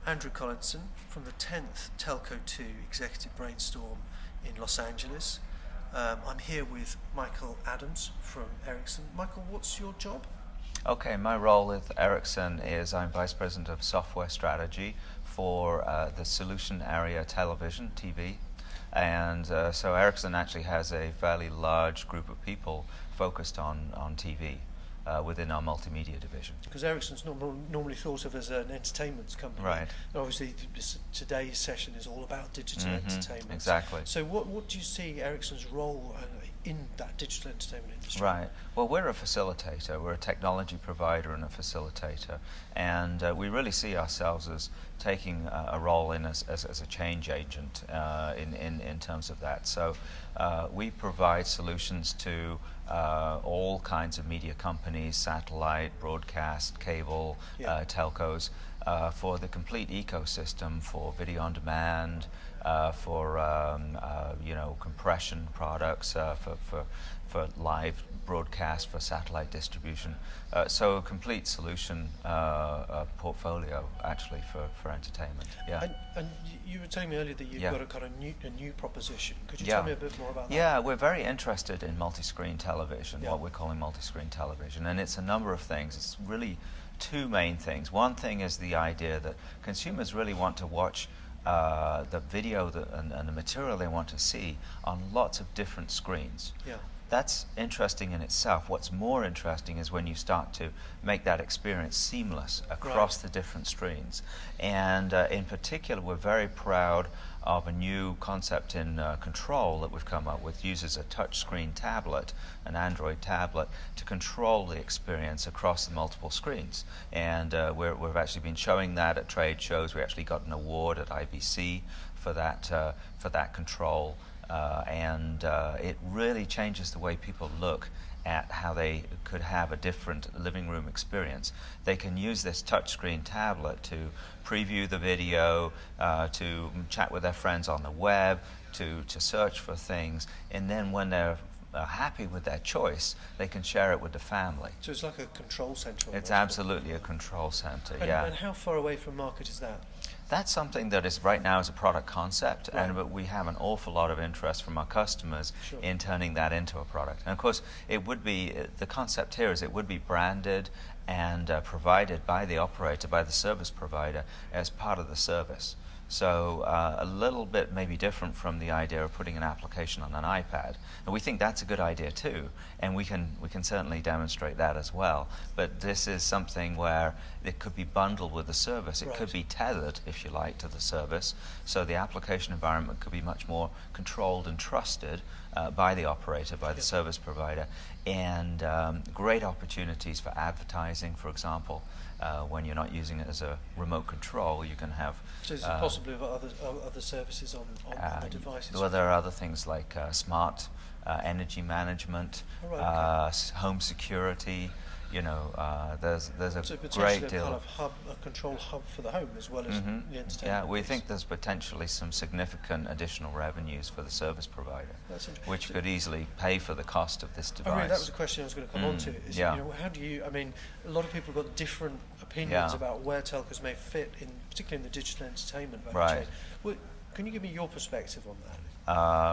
Andrew Collinson from the 10th Telco 2 Executive Brainstorm in Los Angeles. I'm here with Michael Adams from Ericsson. Michael, what's your job? Okay, my role with Ericsson is I'm Vice President of Software Strategy for the solution area television, TV. And so Ericsson actually has a fairly large group of people focused on TV within our multimedia division. Because Ericsson's normally thought of as an entertainment company. Right. And obviously, today's session is all about digital entertainment. Exactly. So what do you see Ericsson's role in that digital entertainment industry? Right. Well, we're a facilitator. We're a technology provider and a facilitator. And we really see ourselves as taking a role as a change agent in terms of that. So we provide solutions to all kinds of media companies, satellite, broadcast, cable, telcos, for the complete ecosystem, for video on demand, for compression products, for live broadcast, for satellite distribution. So a complete solution portfolio actually for entertainment. Yeah. And you were telling me earlier that you've got a kind of new proposition. Could you tell me a bit more about that? Yeah, we're very interested in multi-screen television, what we're calling multi-screen television, and it's a number of things. It's really two main things. One thing is the idea that consumers really want to watch the video and the material they want to see on lots of different screens. Yeah. That's interesting in itself. What's more interesting is when you start to make that experience seamless across the different screens. And in particular, we're very proud of a new concept in control that we've come up with. Uses a touchscreen tablet, an Android tablet, to control the experience across the multiple screens. And we've actually been showing that at trade shows. We actually got an award at IBC for that control. And it really changes the way people look at how they could have a different living room experience. They can use this touchscreen tablet to preview the video, to chat with their friends on the web, to search for things, and then when they're happy with their choice, they can share it with the family. So it's like a control center. It's absolutely a control center, And how far away from market is that? That's something that is right now as a product concept, but we have an awful lot of interest from our customers in turning that into a product. And of course, it would be, the concept here is it would be branded and provided by the operator, by the service provider, as part of the service. So a little bit maybe different from the idea of putting an application on an iPad. And we think that's a good idea too, and we can certainly demonstrate that as well. But this is something where it could be bundled with the service. It could be tethered, if you like, to the service. So the application environment could be much more controlled and trusted by the operator, by the service provider. And great opportunities for advertising, for example. When you're not using it as a remote control, you can have... So is it possibly other services on the devices? Well, there are other things like smart energy management, home security. You know, there's a great deal. Kind of a control hub for the home as well as the entertainment. Yeah, we think there's potentially some significant additional revenues for the service provider, which could easily pay for the cost of this device. Oh, really, that was a question I was going to come on to. Is, how do you? I mean, a lot of people have got different opinions about where telcos may fit in, particularly in the digital entertainment value chain. Well, can you give me your perspective on that?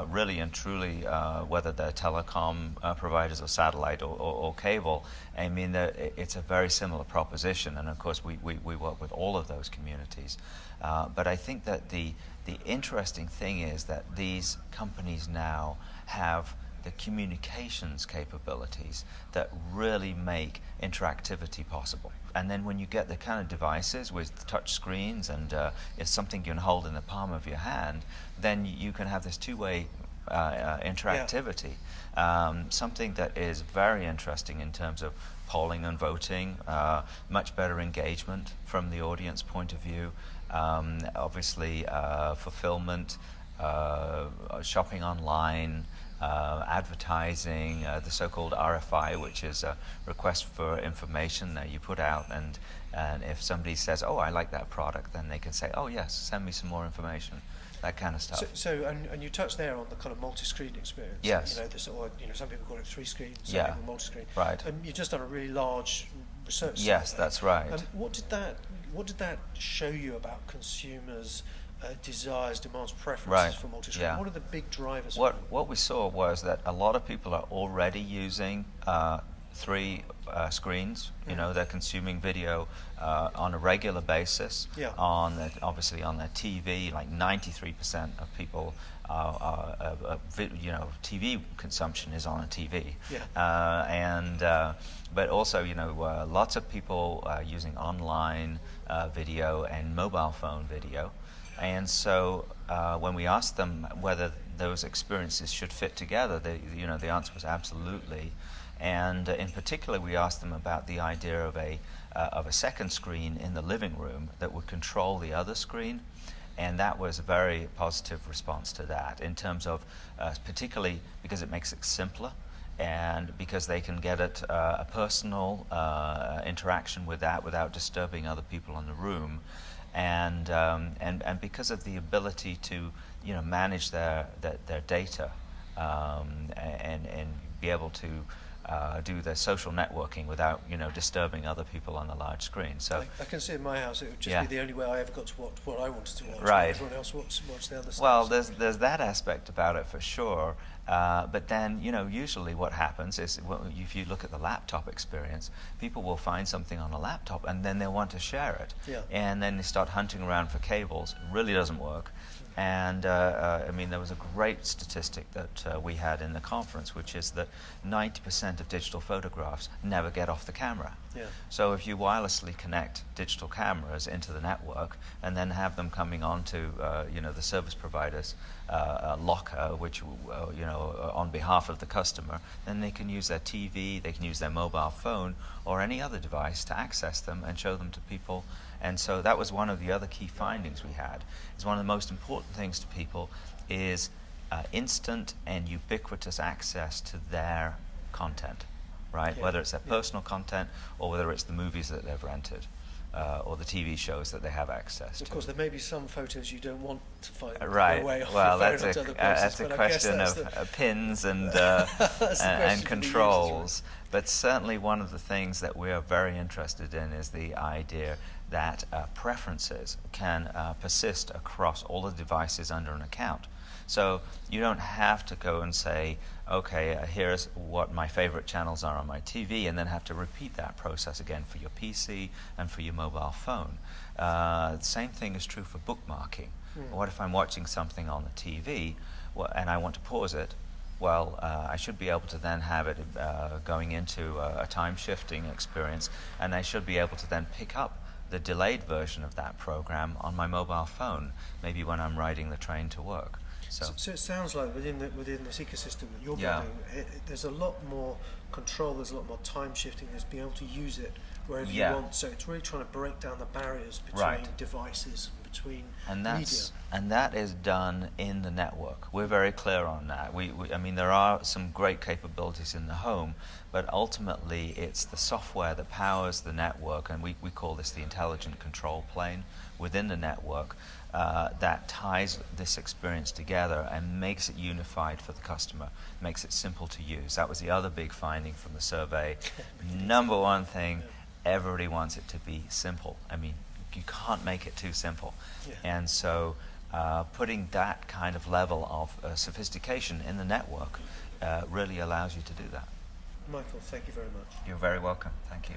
Really and truly, whether they're telecom providers or satellite or cable, I mean, it's a very similar proposition, and of course we work with all of those communities. But I think that the interesting thing is that these companies now have the communications capabilities that really make interactivity possible. And then when you get the kind of devices with touch screens and it's something you can hold in the palm of your hand, then you can have this two-way interactivity. Something that is very interesting in terms of polling and voting, much better engagement from the audience point of view, obviously fulfillment, shopping online, advertising, the so-called RFI, which is a request for information that you put out, and if somebody says, "Oh, I like that product," then they can say, "Oh, yes, send me some more information." That kind of stuff. And you touched there on the kind of multi-screen experience. Yes. Some people call it 3 screens, some people multi-screen. Right. And you've just done a really large research. Yes, survey. that's right. What did that show you about consumers' desires, demands, preferences for multi-screen? Yeah. What are the big drivers? What we saw was that a lot of people are already using 3 screens. You know, they're consuming video on a regular basis. Yeah. Obviously on their TV, like 93% of people TV consumption is on a TV. Yeah. But also, lots of people using online video and mobile phone video. And so when we asked them whether those experiences should fit together, the answer was absolutely. And in particular, we asked them about the idea of a second screen in the living room that would control the other screen. And that was a very positive response to that, in terms of particularly because it makes it simpler, and because they can get at a personal interaction with that without disturbing other people in the room, and because of the ability to manage their data and be able to do their social networking without disturbing other people on a large screen. So I can see in my house it would just be the only way I ever got to watch what I wanted to watch. Right. Everyone else watched the other stuff. Well, there's that aspect about it for sure. But then usually what happens is if you look at the laptop experience, people will find something on a laptop and then they'll want to share it. Yeah. And then they start hunting around for cables. It really doesn't work. And there was a great statistic that we had in the conference, which is that 90% of digital photographs never get off the camera. Yeah. So if you wirelessly connect digital cameras into the network and then have them coming onto the service provider's locker, which on behalf of the customer, then they can use their TV, they can use their mobile phone or any other device to access them and show them to people. And so that was one of the other key findings we had. Is one of the most important things to people is instant and ubiquitous access to their content, right? Yeah. Whether it's their personal content or whether it's the movies that they've rented or the TV shows that they have access to. Of course, there may be some photos you don't want to find right. away off well, your that's phone a, to other places, that's a question of pins and and controls. But certainly one of the things that we are very interested in is the idea that preferences can persist across all the devices under an account. So you don't have to go and say, okay, here's what my favorite channels are on my TV, and then have to repeat that process again for your PC and for your mobile phone. The same thing is true for bookmarking. What if I'm watching something on the TV and I want to pause it? Well, I should be able to then have it going into a time-shifting experience, and I should be able to then pick up the delayed version of that program on my mobile phone, maybe when I'm riding the train to work. So it sounds like within this ecosystem that you're building, there's a lot more control, there's a lot more time shifting, there's being able to use it wherever you want. So it's really trying to break down the barriers between devices, between media. And that is done in the network. We're very clear on that. I mean, there are some great capabilities in the home, but ultimately it's the software that powers the network, and we call this the intelligent control plane within the network, that ties this experience together and makes it unified for the customer, makes it simple to use. That was the other big finding from the survey. Number one thing, everybody wants it to be simple. I mean, you can't make it too simple. And so putting that kind of level of sophistication in the network really allows you to do that. Michael, thank you very much. You're very welcome. Thank you.